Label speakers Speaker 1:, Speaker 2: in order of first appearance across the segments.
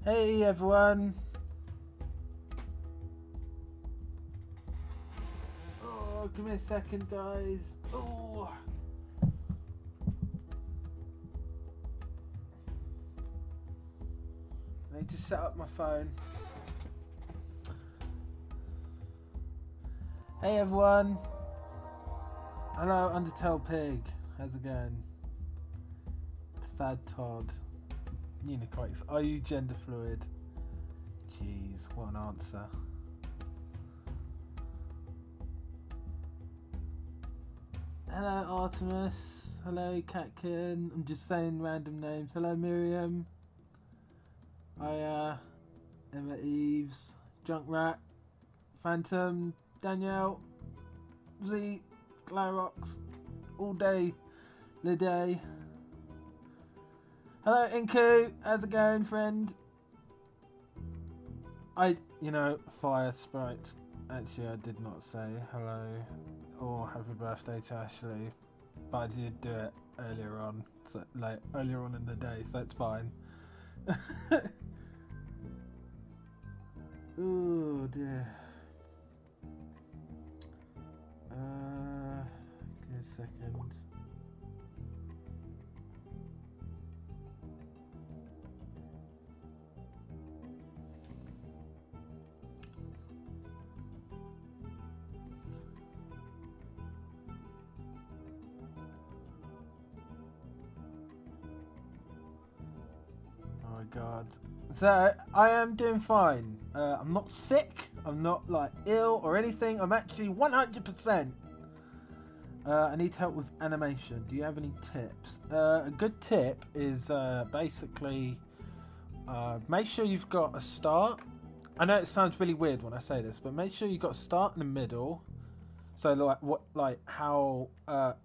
Speaker 1: Hey everyone. Oh, give me a second, guys. Oh. I need to set up my phone. Hey everyone. Hello, Undertale Pig. How's it going? Thad Todd. UNiCOMICS. Are you gender fluid? Jeez, what an answer. Hello Artemis. Hello Catkin. I'm just saying random names. Hello Miriam. Hiya. Emma Eves. Junkrat. Phantom. Danielle. Z. Clarox. All day. Liday. Hello Inku. How's it going, friend? Fire Sprite. Actually, I did not say hello or happy birthday to Ashley, but I did do it earlier on, earlier on in the day, so it's fine. Oh dear. Give me a second. Oh my god. So, I am doing fine. I'm not sick, I'm not ill or anything, I'm actually 100%. I need help with animation. Do you have any tips? A good tip is basically make sure you've got a start. I know it sounds really weird when I say this, but make sure you've got a start in the middle. So how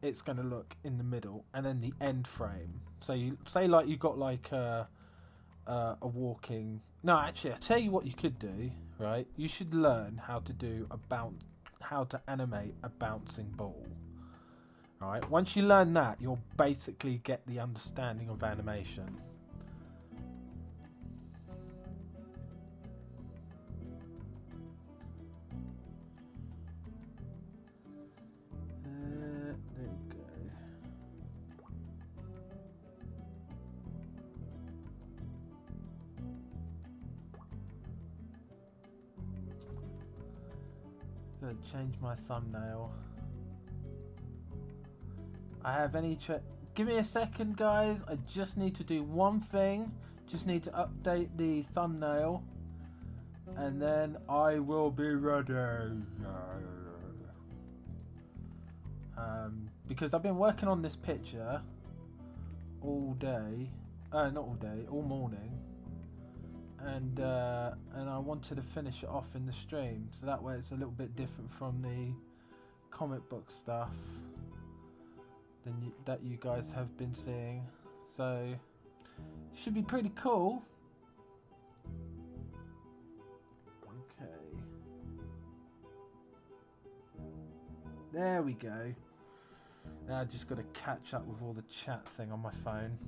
Speaker 1: it's going to look in the middle, and then the end frame. So you say you got a walking. No, actually, I tell you what you could do. Right, you should learn how to animate a bouncing ball. All right, once you learn that, you'll basically get the understanding of animation. There we go. Gonna change my thumbnail. I have any give me a second, guys. I just need to do one thing. Just need to update the thumbnail, and then I will be ready. Because I've been working on this picture all day. Not all day, all morning. And I wanted to finish it off in the stream, so that way it's a little bit different from the comic book stuff that you guys have been seeing. So should be pretty cool. Okay, there we go. Now I just got to catch up with all the chat thing on my phone.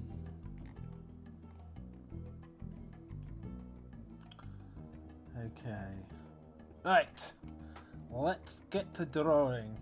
Speaker 1: Okay. Right. Let's get to drawing.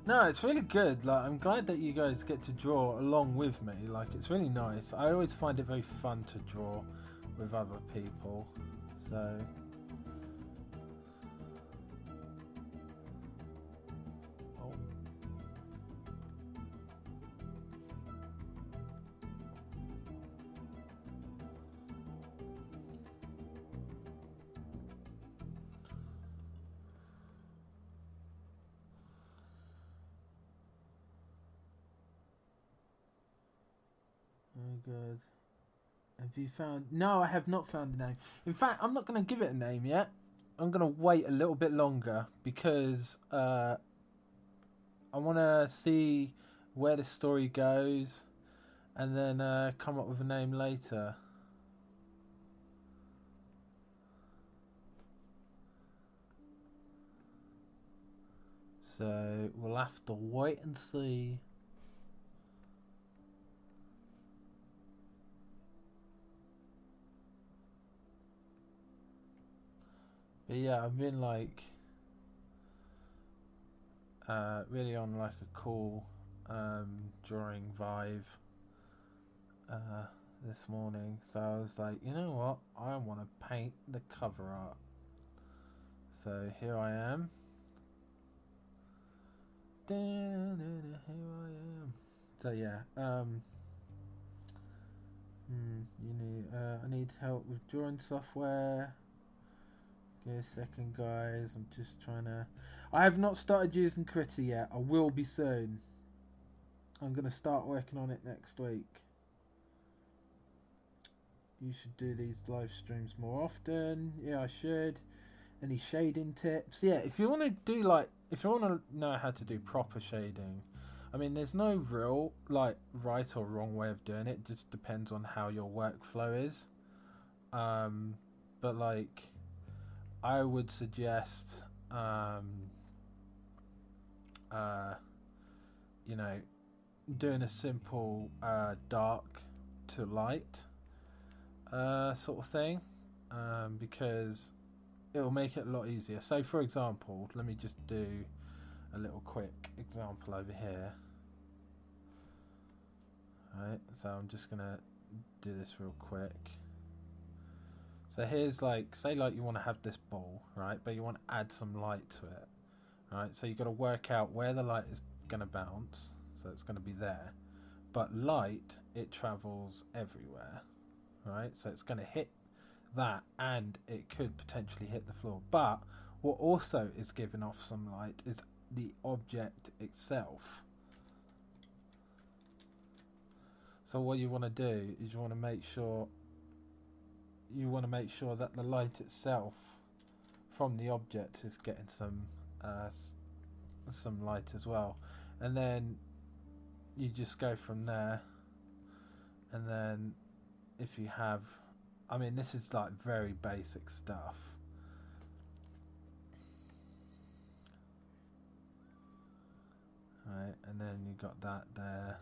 Speaker 1: No, it's really good. I'm glad that you guys get to draw along with me. It's really nice. I always find it very fun to draw with other people. So very good. Have you found... No, I have not found a name. In fact, I'm not going to give it a name yet. I'm going to wait a little bit longer because I want to see where the story goes and then come up with a name later. So we'll have to wait and see. But yeah, I've been like really on like a cool drawing vibe this morning. So I was like, you know what? I want to paint the cover art. So here I am. Here I am. So yeah, I need help with drawing software. Give me a second, guys. I'm just trying to. I have not started using Critter yet. I will be soon. I'm gonna start working on it next week. You should do these live streams more often. Yeah, I should. Any shading tips? Yeah, if you want to do like, if you want to know how to do proper shading, I mean, there's no real like right or wrong way of doing it. It just depends on how your workflow is. But like, I would suggest, you know, doing a simple dark to light sort of thing, because it will make it a lot easier. So for example, let me just do a little quick example over here. Right, so I'm just gonna do this real quick. So here's like, say like you want to have this ball, right, but you want to add some light to it, right? So you've got to work out where the light is going to bounce, so it's going to be there. But light, it travels everywhere, right? So it's going to hit that, and it could potentially hit the floor. But what also is giving off some light is the object itself. So what you want to do is you want to make sure that the light itself from the object is getting some light as well, and then you just go from there. And then if you have, I mean, this is like very basic stuff. Right, and then you got that there,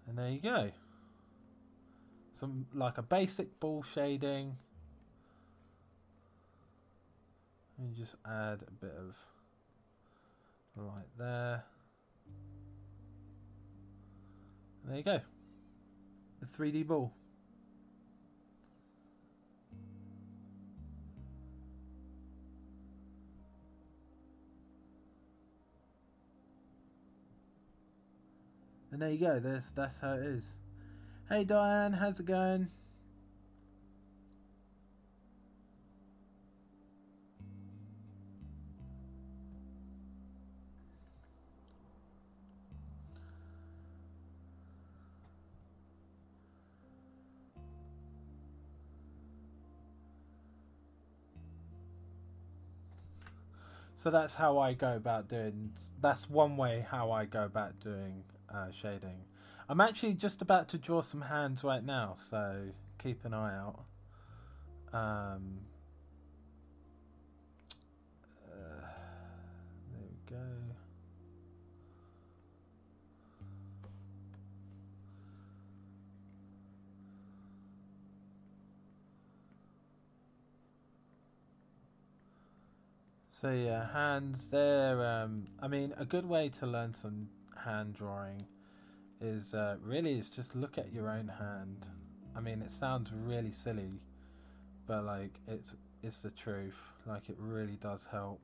Speaker 1: and there you go. Some like a basic ball shading. And you just add a bit of light there. And there you go. The 3D ball. And there you go. That's how it is. Hey Diane, how's it going? So that's how I go about doing. That's one way how I go about doing shading. I'm actually just about to draw some hands right now, so keep an eye out. There we go. So yeah, hands there. I mean, a good way to learn some hand drawing is really just look at your own hand. I mean, it sounds really silly, but like it's the truth. Like, it really does help.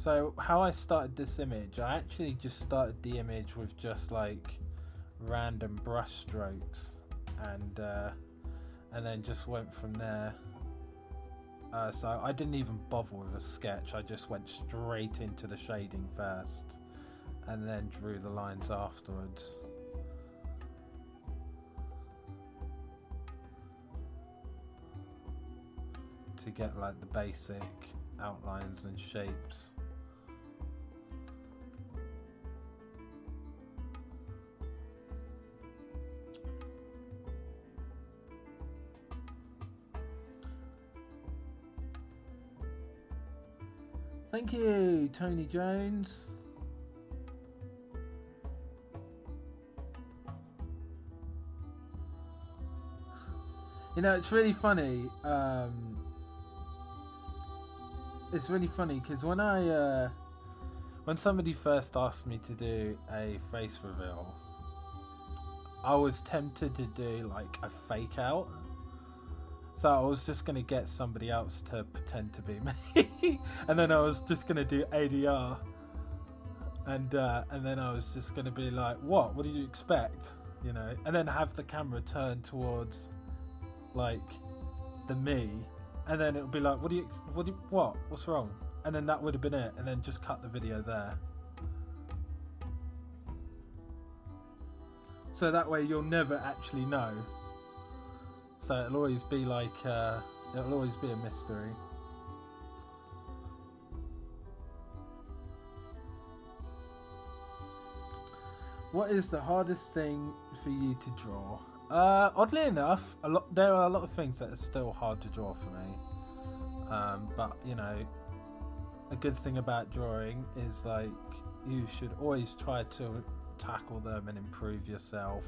Speaker 1: So how I started this image, I actually just started the image with just like random brush strokes, and then just went from there. So I didn't even bother with a sketch, I just went straight into the shading first and then drew the lines afterwards. To get like the basic outlines and shapes. Thank you, Tony Jones. You know, it's really funny. It's really funny because when somebody first asked me to do a face reveal, I was tempted to do like a fake out. So I was just going to get somebody else to pretend to be me, and then I was just going to do ADR, and then I was just going to be like, what do you expect, you know, and then have the camera turn towards like the me, and then it would be like, what's wrong, and then that would have been it, and then just cut the video there. So that way you'll never actually know. So it'll always be like, it'll always be a mystery. What is the hardest thing for you to draw? Oddly enough, there are a lot of things that are still hard to draw for me. But you know, a good thing about drawing is like you should always try to tackle them and improve yourself,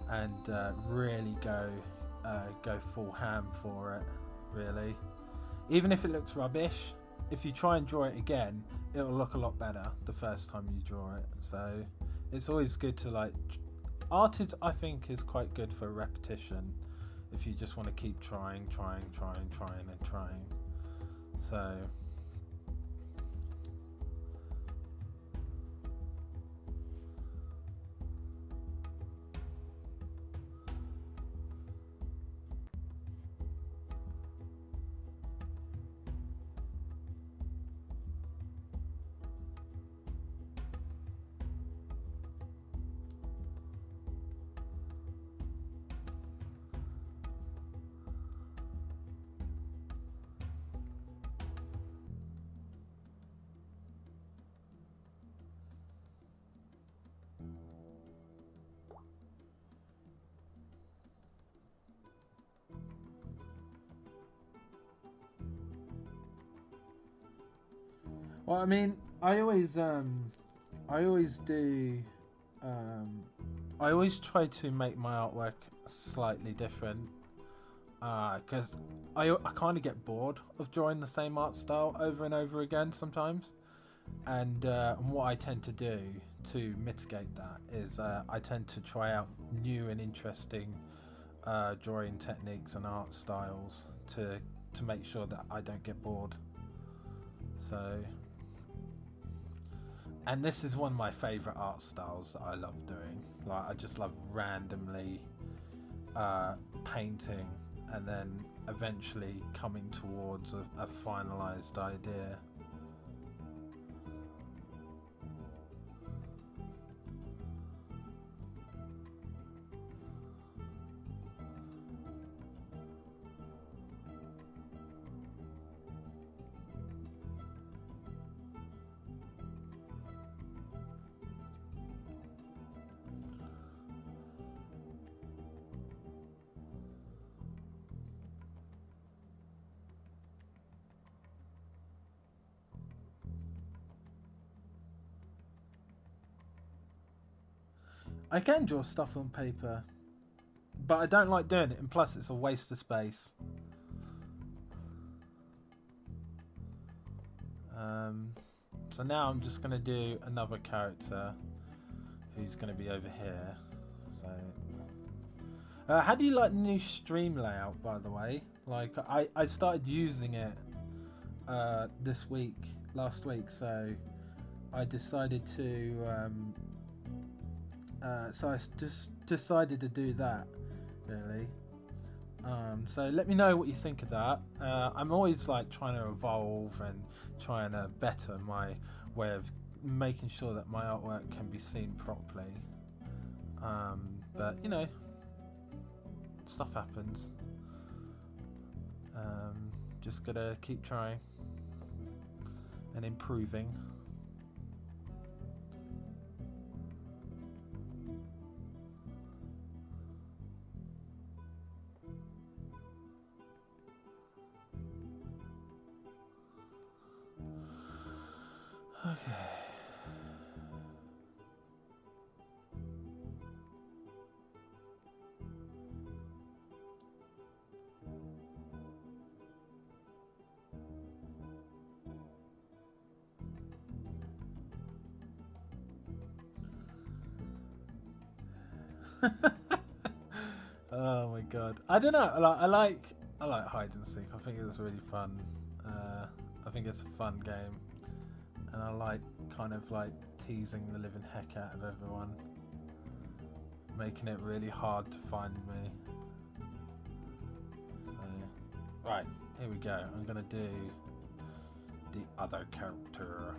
Speaker 1: and really go full ham for it, really. Even if it looks rubbish, if you try and draw it again, it'll look a lot better the first time you draw it. So it's always good to like, art is, I think, is quite good for repetition if you just want to keep trying. So well, I mean, I always try to make my artwork slightly different, because I kind of get bored of drawing the same art style over and over again sometimes, and what I tend to do to mitigate that is I tend to try out new and interesting drawing techniques and art styles to make sure that I don't get bored. So. And this is one of my favourite art styles that I love doing. Like, I just love randomly painting and then eventually coming towards a finalised idea. I can draw stuff on paper, but I don't like doing it, and plus it's a waste of space. So now I'm just going to do another character who's going to be over here. So, how do you like the new stream layout, by the way? Like, I started using it last week, so I decided to just decided to do that, really. So let me know what you think of that. I'm always like trying to evolve and trying to better my way of making sure that my artwork can be seen properly. But you know, stuff happens. Just gotta keep trying and improving. Okay. Oh my god! I don't know. I like hide and seek. I think it's really fun. I think it's a fun game, and I like kind of like teasing the living heck out of everyone, making it really hard to find me. So, right, here we go. I'm gonna do the other character.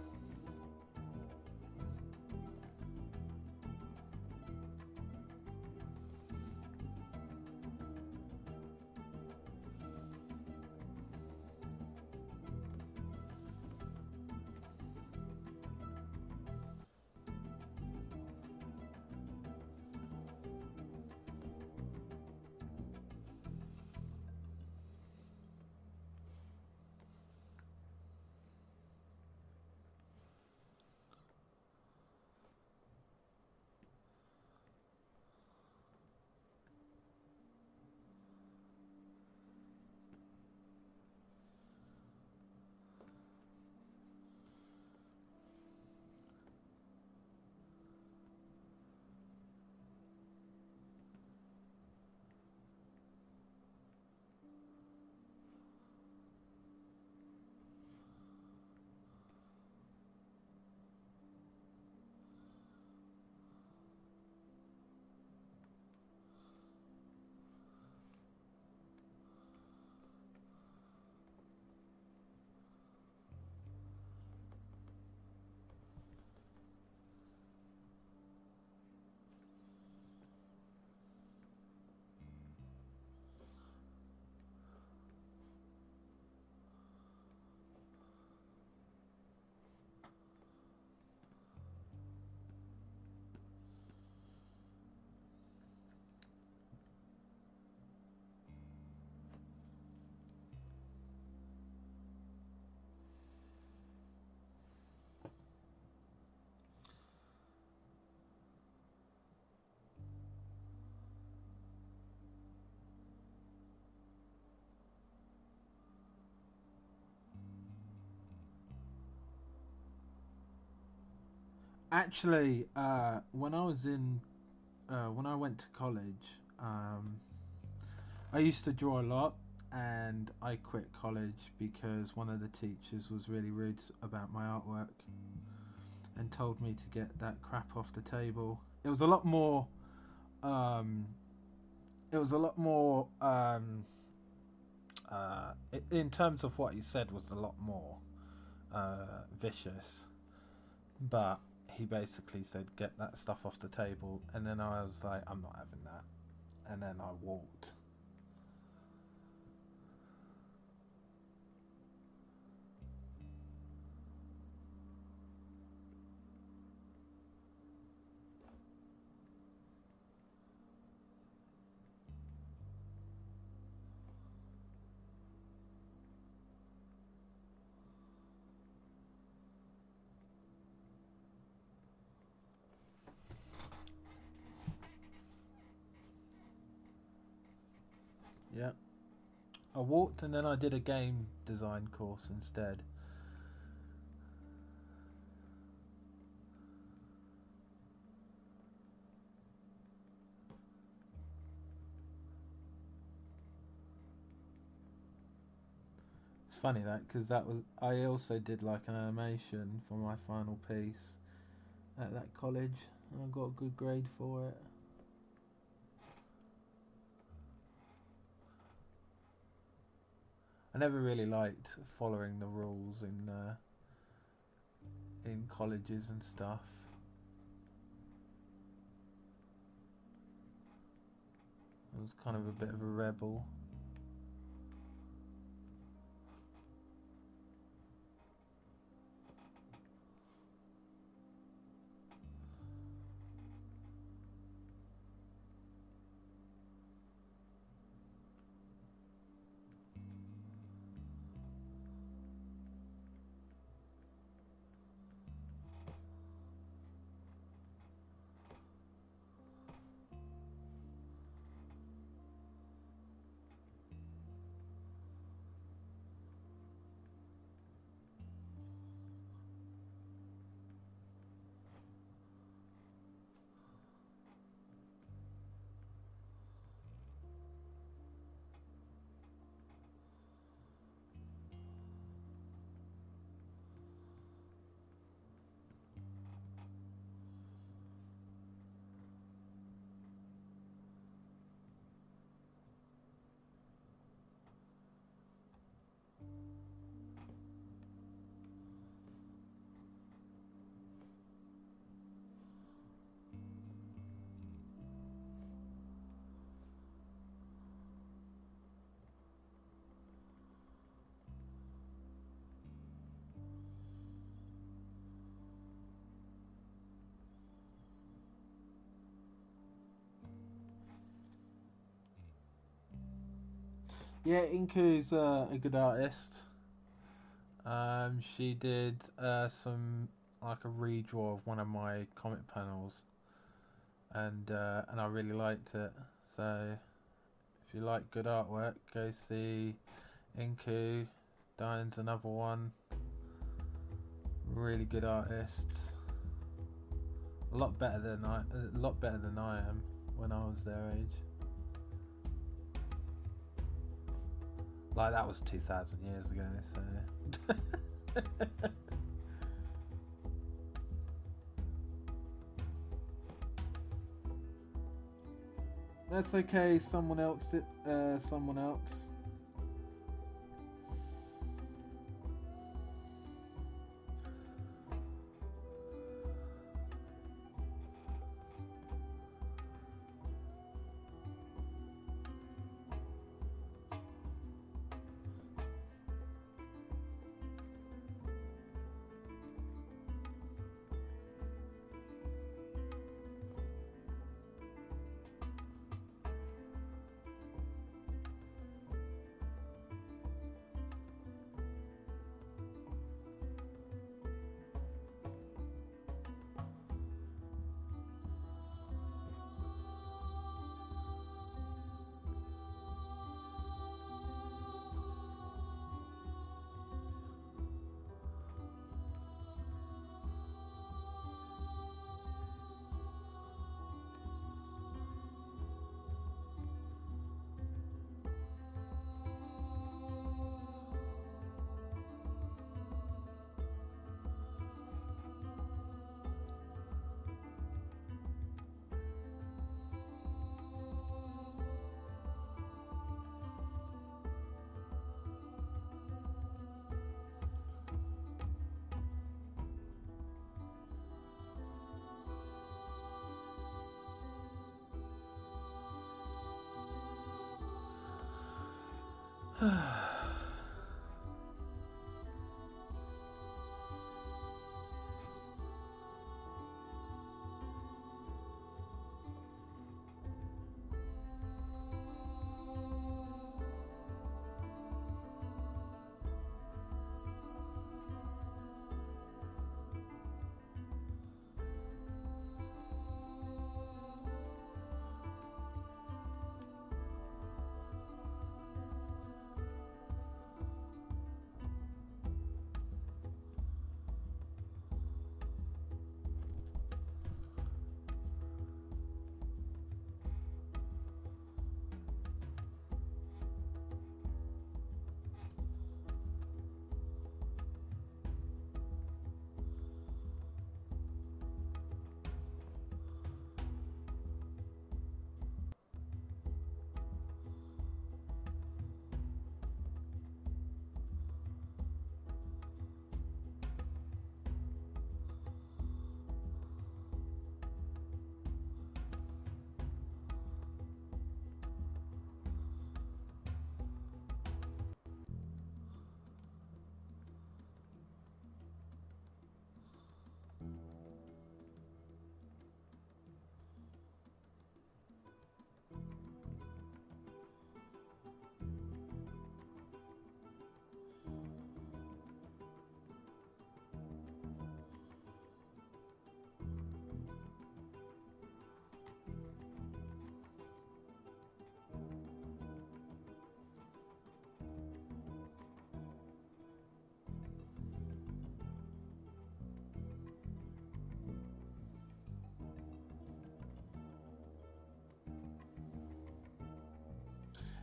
Speaker 1: Actually, when I went to college, I used to draw a lot, and I quit college because one of the teachers was really rude about my artwork and told me to get that crap off the table. It was a lot more. It was a lot more. In terms of what he said, was a lot more vicious, but he basically said get that stuff off the table, and then I was like, I'm not having that, and then I walked. Yeah, I walked, and then I did a game design course instead. funny that, because I also did like an animation for my final piece at that college, and I got a good grade for it. I never really liked following the rules in colleges and stuff. I was kind of a bit of a rebel. Yeah, Inku's a good artist. She did some like a redraw of one of my comic panels, and I really liked it. So if you like good artwork, go see Inku. Diane's another one. Really good artists. A lot better than I am when I was their age. Like, that was 2,000 years ago, so... That's okay, someone else.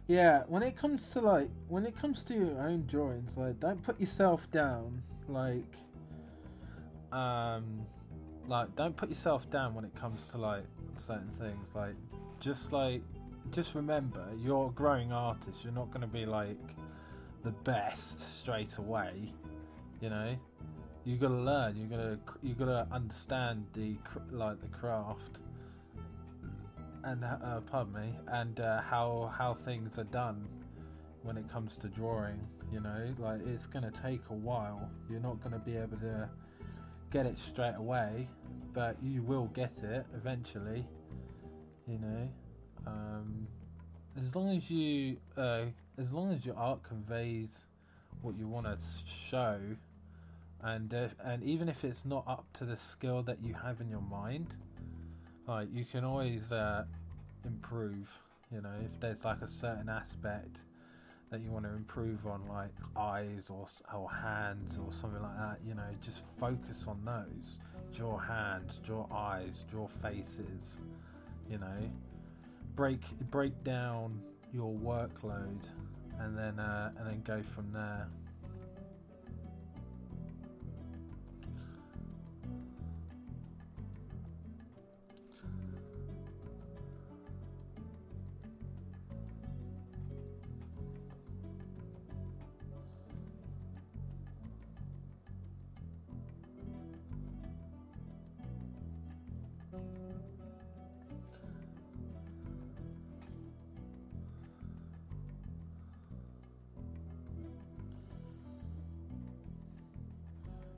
Speaker 1: Yeah, when it comes to your own drawings, like don't put yourself down, um, don't put yourself down when it comes to like certain things. Just remember, you're a growing artist. You're not going to be like the best straight away. You know, you got to learn. You got to understand the craft and pardon me, and how things are done when it comes to drawing. You know, like it's going to take a while. You're not going to be able to get it straight away, but you will get it eventually. You know, as long as your art conveys what you want to show, and even if it's not up to the skill that you have in your mind, like you can always improve. You know, if there's like a certain aspect that you want to improve on, like eyes or hands or something like that, you know, just focus on those. Draw hands, draw eyes, draw faces. You know, break down your workload, and then go from there.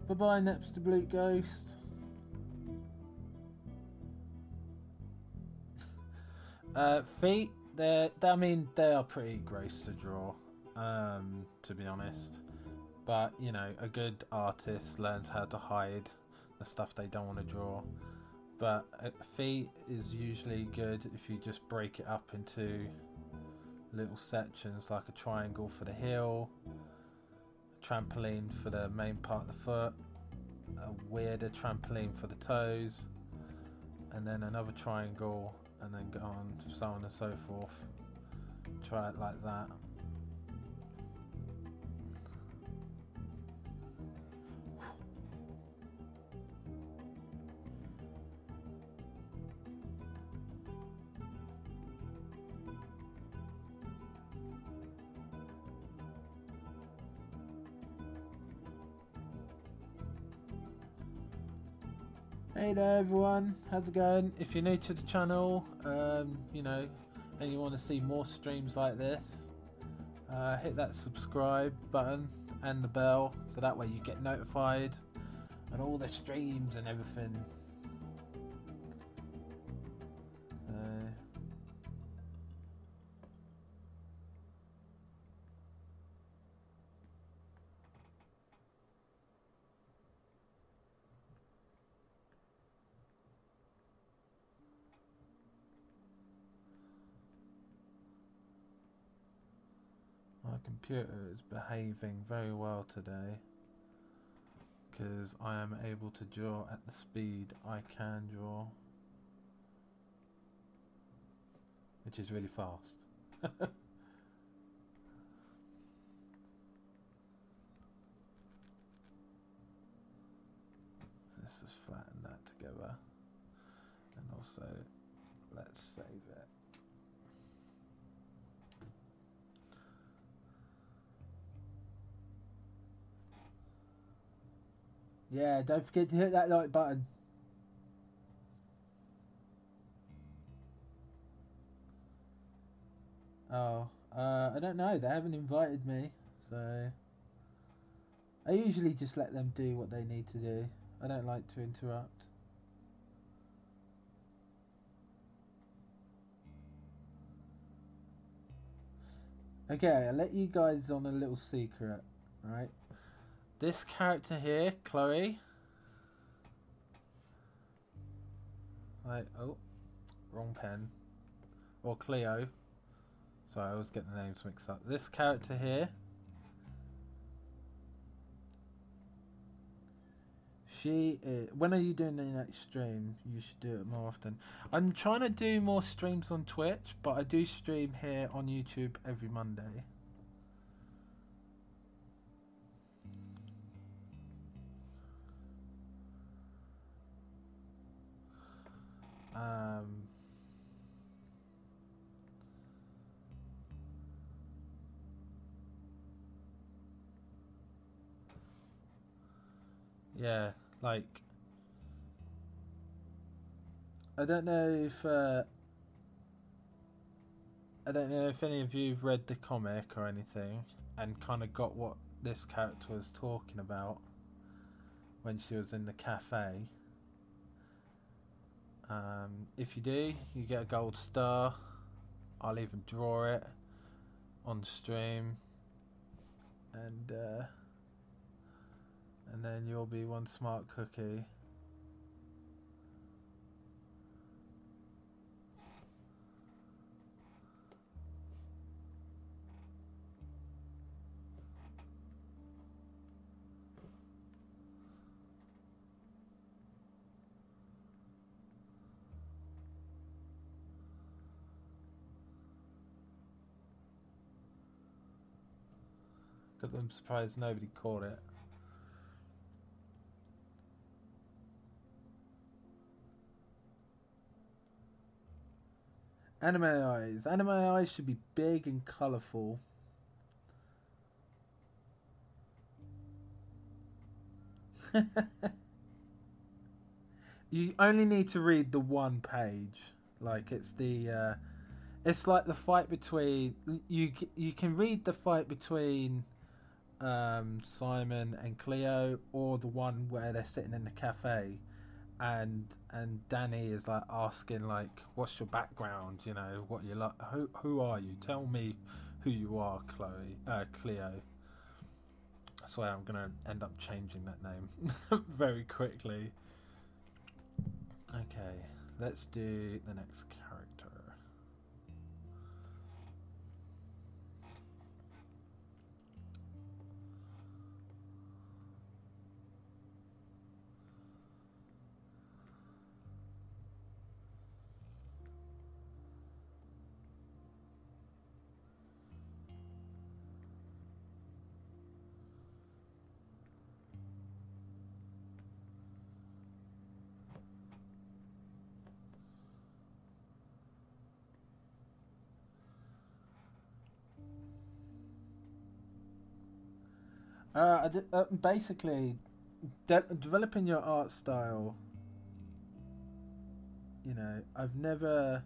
Speaker 1: Bye-bye, Napster Blue Ghost. Feet, they are pretty gross to draw, to be honest. But, you know, a good artist learns how to hide the stuff they don't want to draw. But feet is usually good if you just break it up into little sections, like a triangle for the heel, trampoline for the main part of the foot, a weirder trampoline for the toes, and then another triangle, and then go on, so on and so forth. Try it like that. Hey there everyone, how's it going? If you're new to the channel, you know, and you want to see more streams like this, hit that subscribe button and the bell, so that way you get notified and all the streams and everything. My computer is behaving very well today, because I am able to draw at the speed I can draw, which is really fast. Let's just flatten that together, and also let's save it. Yeah, don't forget to hit that like button. Oh, I don't know, they haven't invited me, so I usually just let them do what they need to do. I don't like to interrupt. Okay, I'll let you guys on a little secret, right? This character here, Chloe. Oh, wrong pen. Or Cleo. Sorry, I always get the names mixed up. This character here, When are you doing the next stream? You should do it more often. I'm trying to do more streams on Twitch, but I do stream here on YouTube every Monday. Yeah, like I don't know if any of you've read the comic or anything and kind of got what this character was talking about when she was in the cafe. If you do, you get a gold star. I'll even draw it on stream, and then you'll be one smart cookie. Because I'm surprised nobody caught it. Anime eyes. Anime eyes should be big and colourful. You only need to read the one page. Like it's like the fight between you can read the fight between Simon and Cleo, or the one where they're sitting in the cafe, and Danny is like asking like, what's your background, you know, what you like, who are you, tell me who you are, Cleo. I swear I'm gonna end up changing that name very quickly. Okay, let's do the next character. Basically, developing your art style. You know, I've never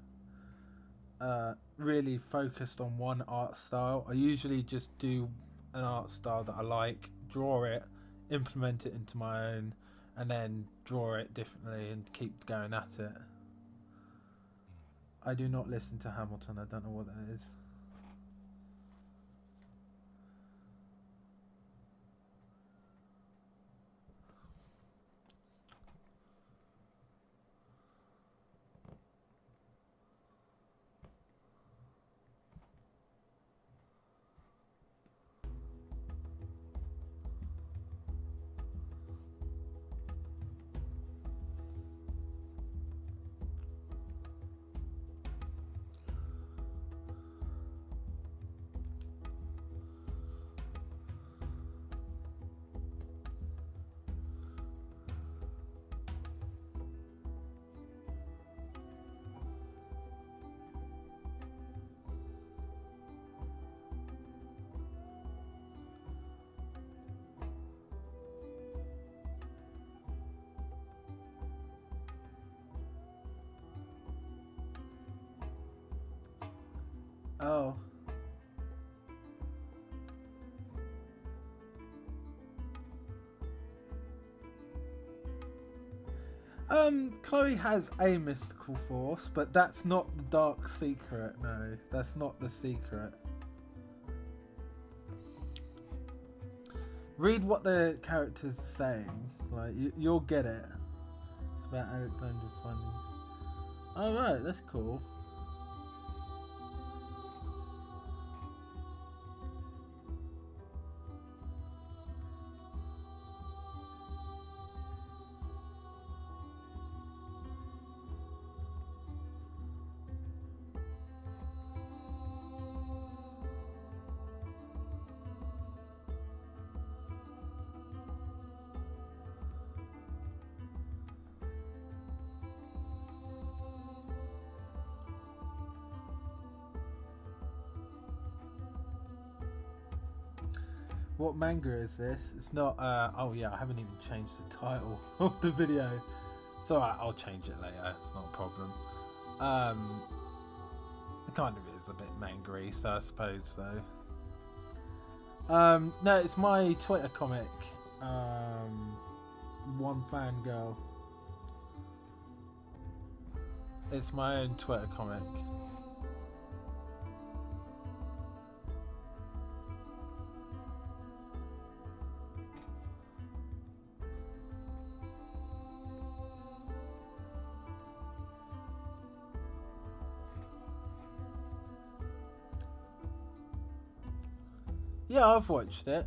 Speaker 1: really focused on one art style. I usually just do an art style that I like, draw it, implement it into my own, and then draw it differently and keep going at it. I do not listen to Hamilton. I don't know what that is. Oh. Chloe has a mystical force, but that's not the dark secret. No, that's not the secret. Read what the character's saying. Like you'll get it. It's about Alexander funding. Oh right, that's cool. What manga is this? It's not. Oh yeah, I haven't even changed the title of the video. It's alright, I'll change it later. It's not a problem. It kind of is a bit manga-y, so I suppose so. No, it's my Twitter comic. One fangirl. It's my own Twitter comic. Yeah, I've watched it.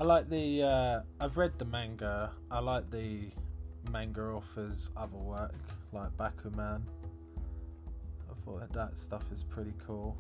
Speaker 1: I like the. I've read the manga. I like the manga author's other work, like Bakuman. I thought that stuff is pretty cool.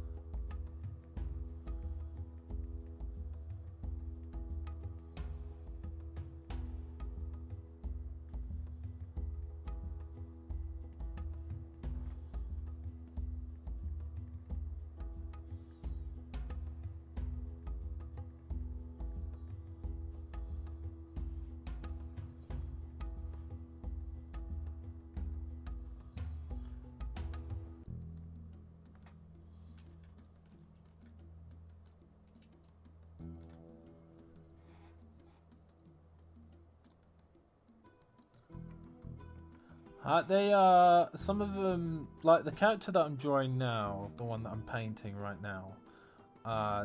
Speaker 1: They are some of them, like the character that I'm drawing now, the one that I'm painting right now.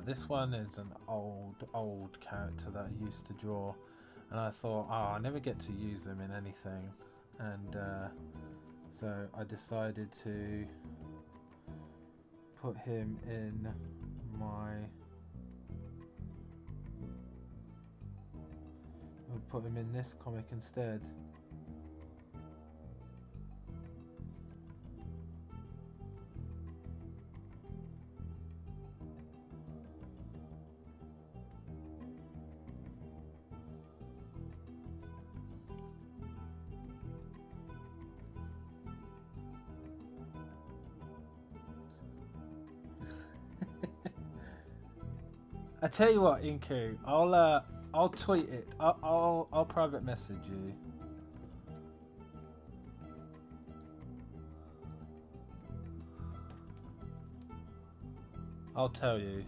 Speaker 1: This one is an old character that I used to draw, and I thought, oh, I never get to use him in anything, and so I decided to put him in my. I'll put him in this comic instead. I tell you what, Inku, I'll tweet it. I'll private message you. I'll tell you,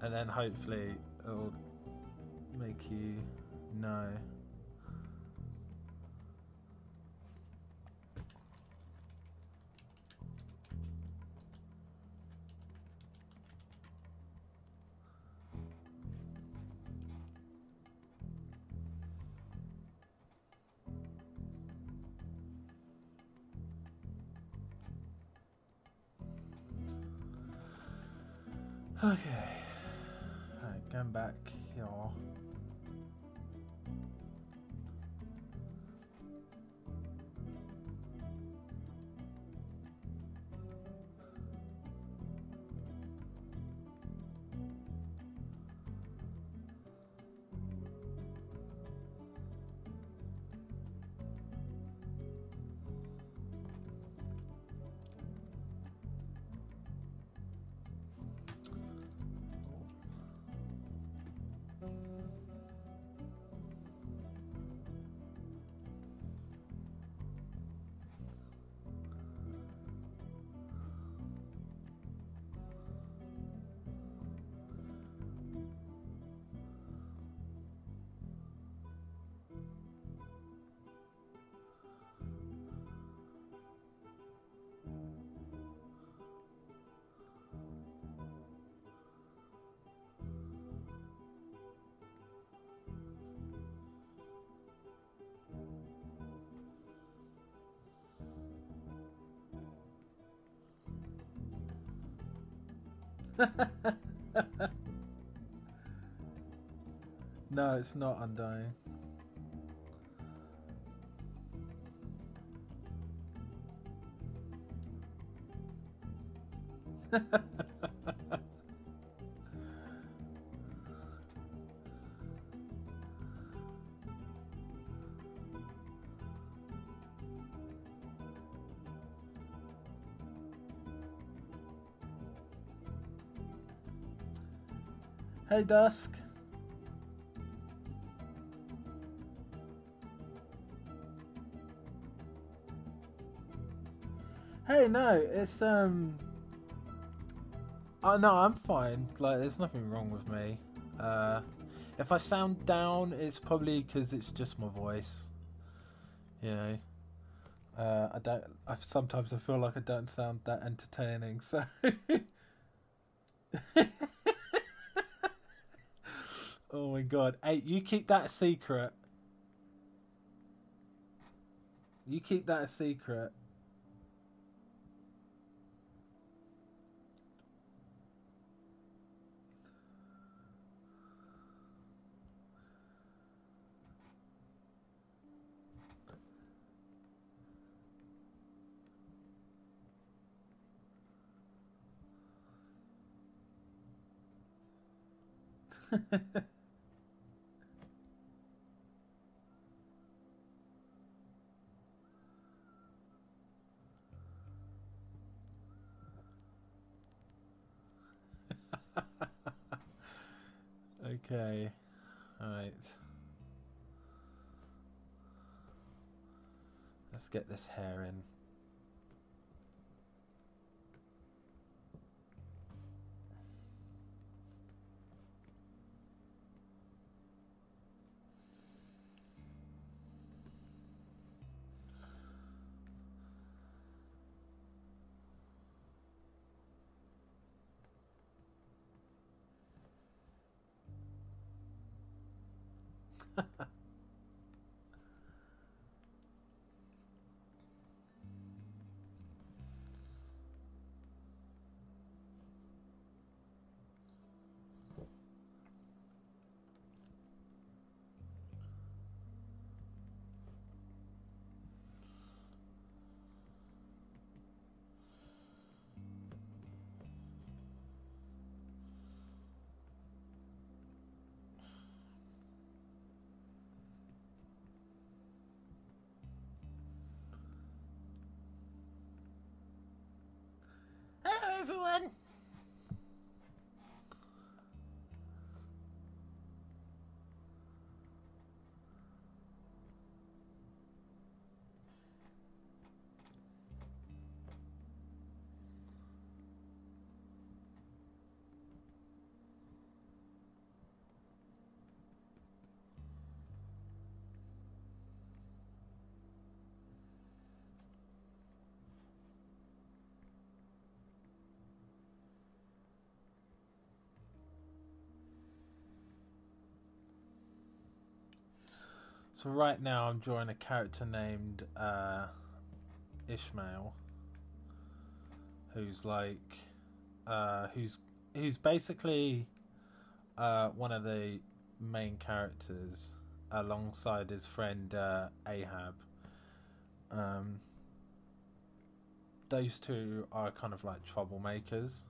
Speaker 1: and then hopefully it'll make you know. Okay, alright, going back here. No, it's not undying. Hey, Dusk. Hey, no, it's oh no, I'm fine. Like, there's nothing wrong with me. If I sound down, it's probably because it's just my voice. You know, I don't. Sometimes I feel like I don't sound that entertaining. So, oh my god, hey, you keep that a secret. You keep that a secret. Okay, alright. Let's get this hair in. Hello, everyone. So right now I'm drawing a character named Ishmael, who's like, who's basically one of the main characters alongside his friend Ahab. Those two are kind of like troublemakers.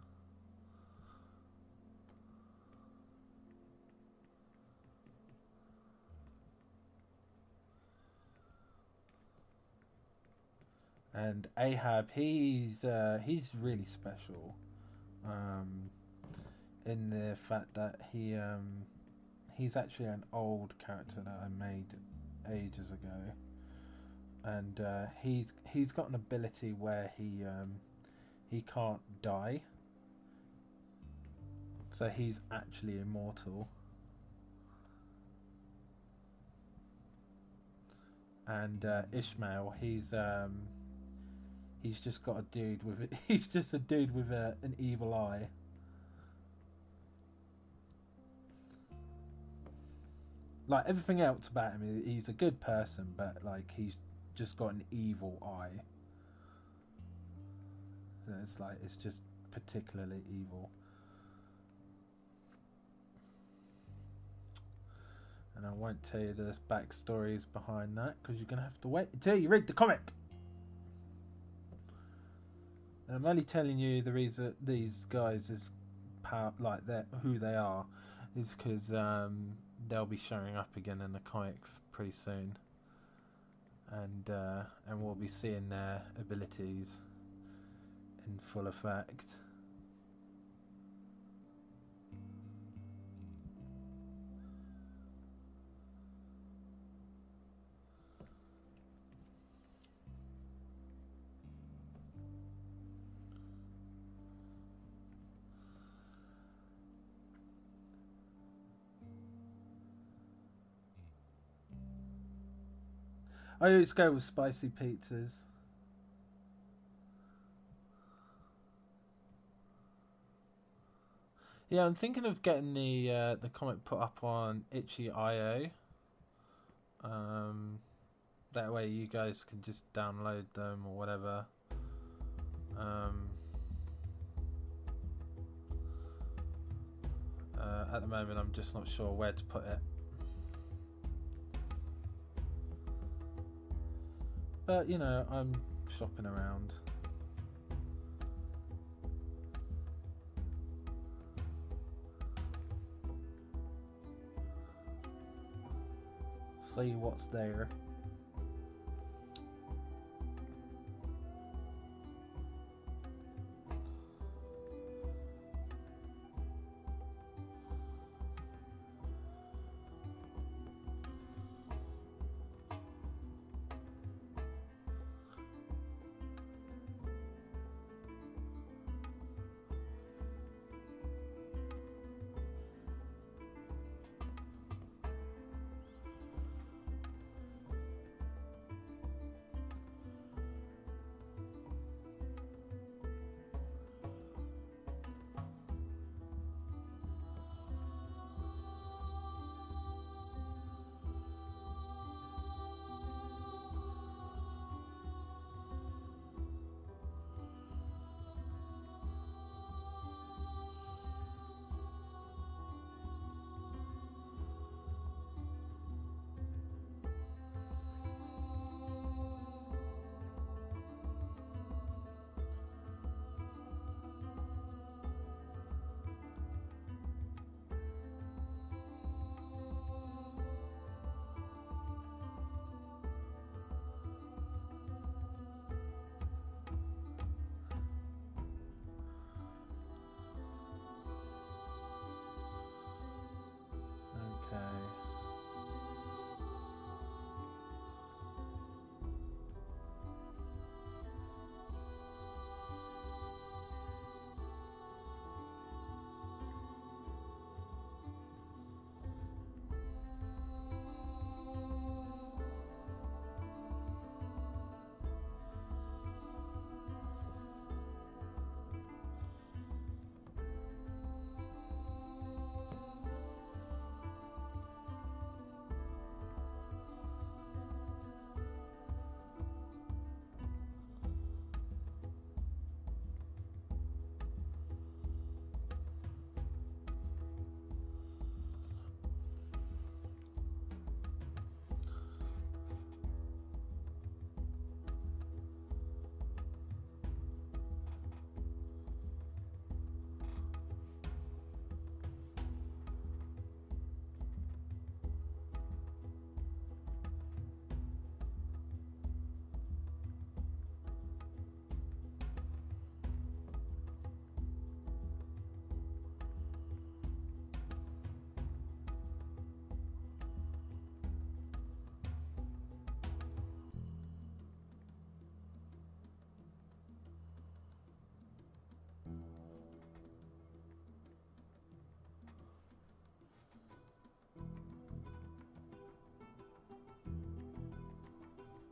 Speaker 1: And Ahab, he's really special, in the fact that he's actually an old character that I made ages ago, and he's got an ability where he can't die, so he's actually immortal. And Ishmael, he's just got a dude with it. He's just a dude with an evil eye. Like everything else about him, he's a good person, but like he's just got an evil eye. So it's like it's just particularly evil. And I won't tell you the backstories behind that because you're gonna have to wait until you read the comic. And I'm only telling you the reason these guys is like that who they are is because they'll be showing up again in the comic pretty soon, and we'll be seeing their abilities in full effect. I always go with spicy pizzas. Yeah, I'm thinking of getting the comic put up on itch.io. That way you guys can just download them or whatever. At the moment I'm just not sure where to put it. But you know, I'm shopping around. See what's there.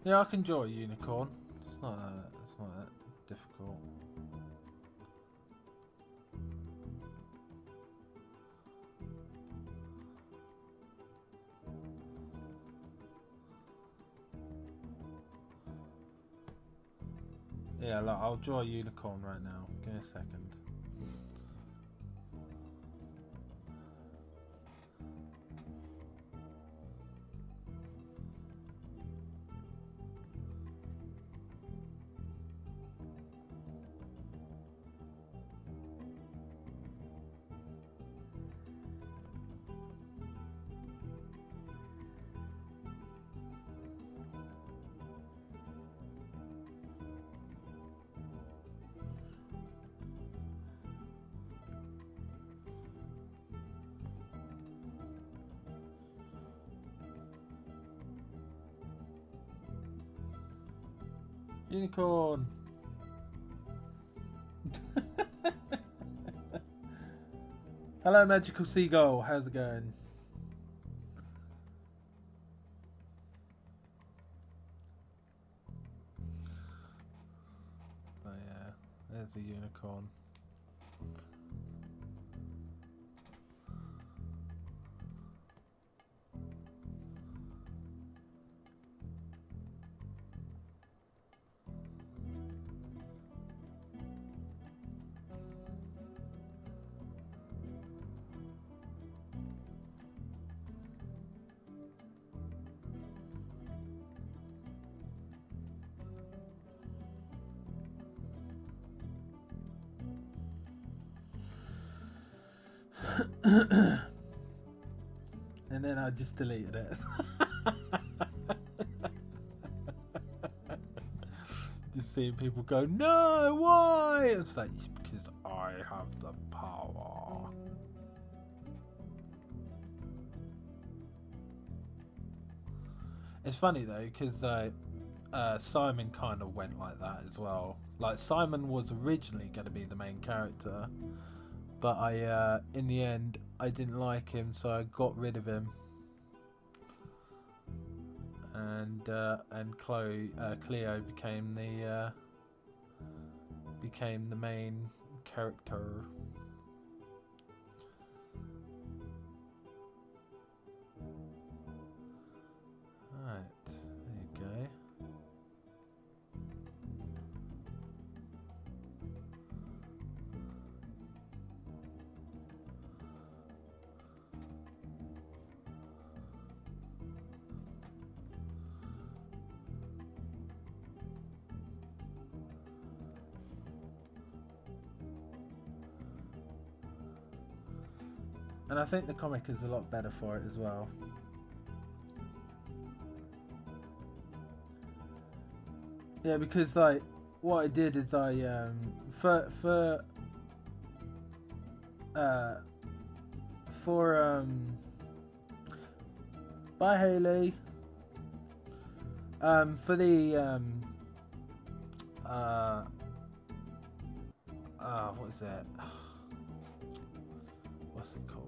Speaker 1: Yeah, I can draw a unicorn. It's not that difficult. Yeah, look, I'll draw a unicorn right now. Give me a second. Unicorn! Hello, Magical Seagull. How's it going? There's a unicorn. And then I just deleted it. Just seeing people go, no, why? It's like, because I have the power. It's funny though, because Simon kind of went like that as well. Like, Simon was originally going to be the main character, but in the end, I didn't like him, so I got rid of him. And Cleo became the main character. Right, there you go. And I think the comic is a lot better for it as well. Yeah, because like what I did is I bye Haley. For the what is it? What's it called?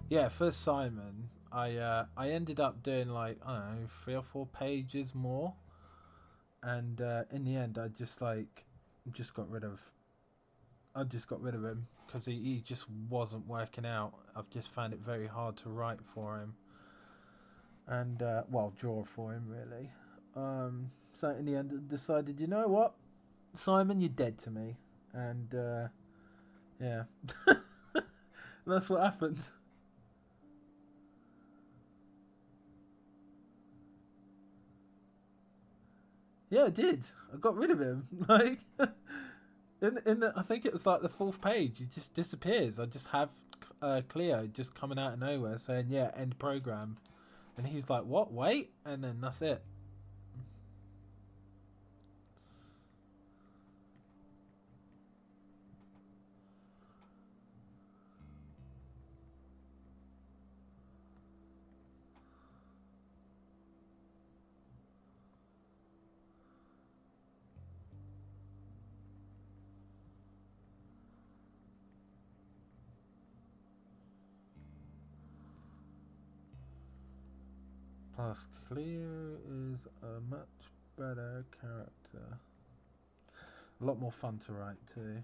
Speaker 1: Yeah, for Simon, I ended up doing like, I don't know, 3 or 4 pages more, and in the end I just got rid of him because he just wasn't working out. I've just found it very hard to write for him, and well, draw for him really. So in the end I decided, you know what, Simon, you're dead to me, and yeah. That's what happened. Yeah, I did. I got rid of him. Like, in the, I think it was like the 4th page, he just disappears. I just have Cleo just coming out of nowhere saying, yeah, end program. And he's like, what? Wait? And then that's it. Plus, Cleo is a much better character. A lot more fun to write too.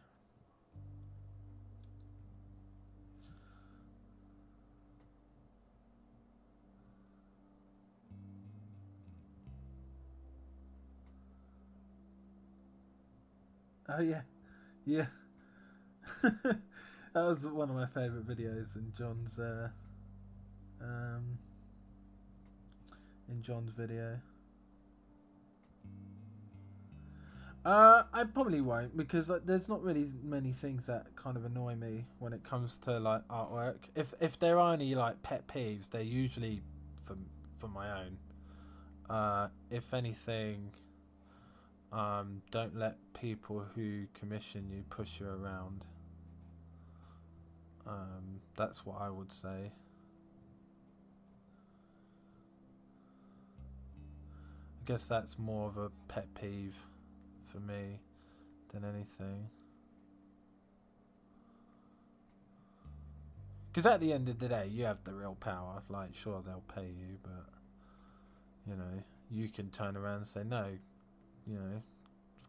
Speaker 1: Oh yeah, yeah. That was one of my favourite videos in John's video. I probably won't, because there's not really many things that kind of annoy me when it comes to like artwork. If there are any like pet peeves, they're usually for my own. If anything, don't let people who commission you push you around. That's what I would say. I guess that's more of a pet peeve for me than anything. Because at the end of the day, you have the real power. Like, sure, they'll pay you, but, you know, you can turn around and say, no, you know,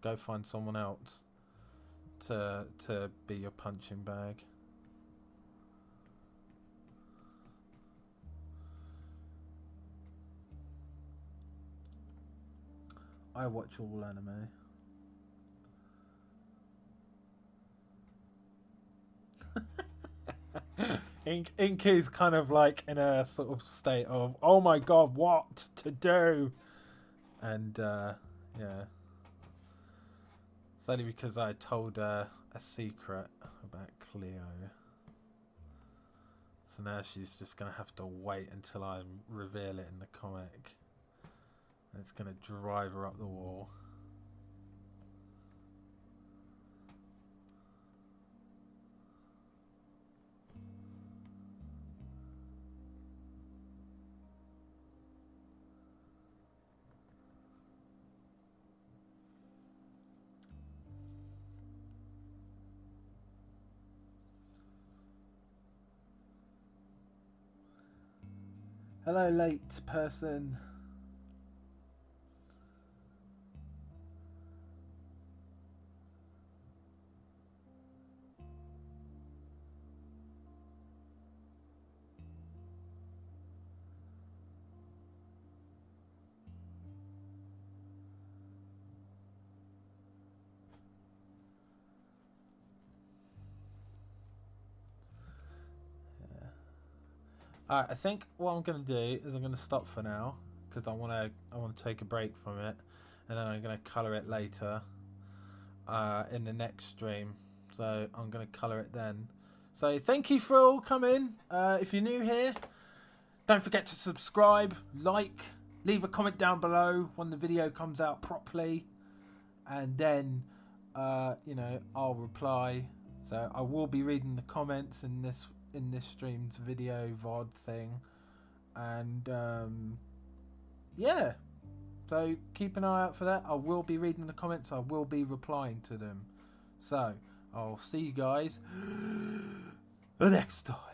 Speaker 1: go find someone else to be your punching bag. I watch all anime. Inky's kind of like in a sort of state of, oh my god, what to do? And yeah, it's only because I told her a secret about Cleo. So now she's just going to have to wait until I reveal it in the comic. And it's going to drive her up the wall. Hello, late person. Alright, I think what I'm going to do is I'm going to stop for now because I want to take a break from it, and then I'm going to colour it later in the next stream. So I'm going to colour it then. So thank you for all coming. If you're new here, don't forget to subscribe, like, leave a comment down below when the video comes out properly, and then you know, I'll reply. So I will be reading the comments in this stream's video VOD thing, and yeah, so keep an eye out for that. I will be reading the comments, I will be replying to them. So I'll see you guys the next time.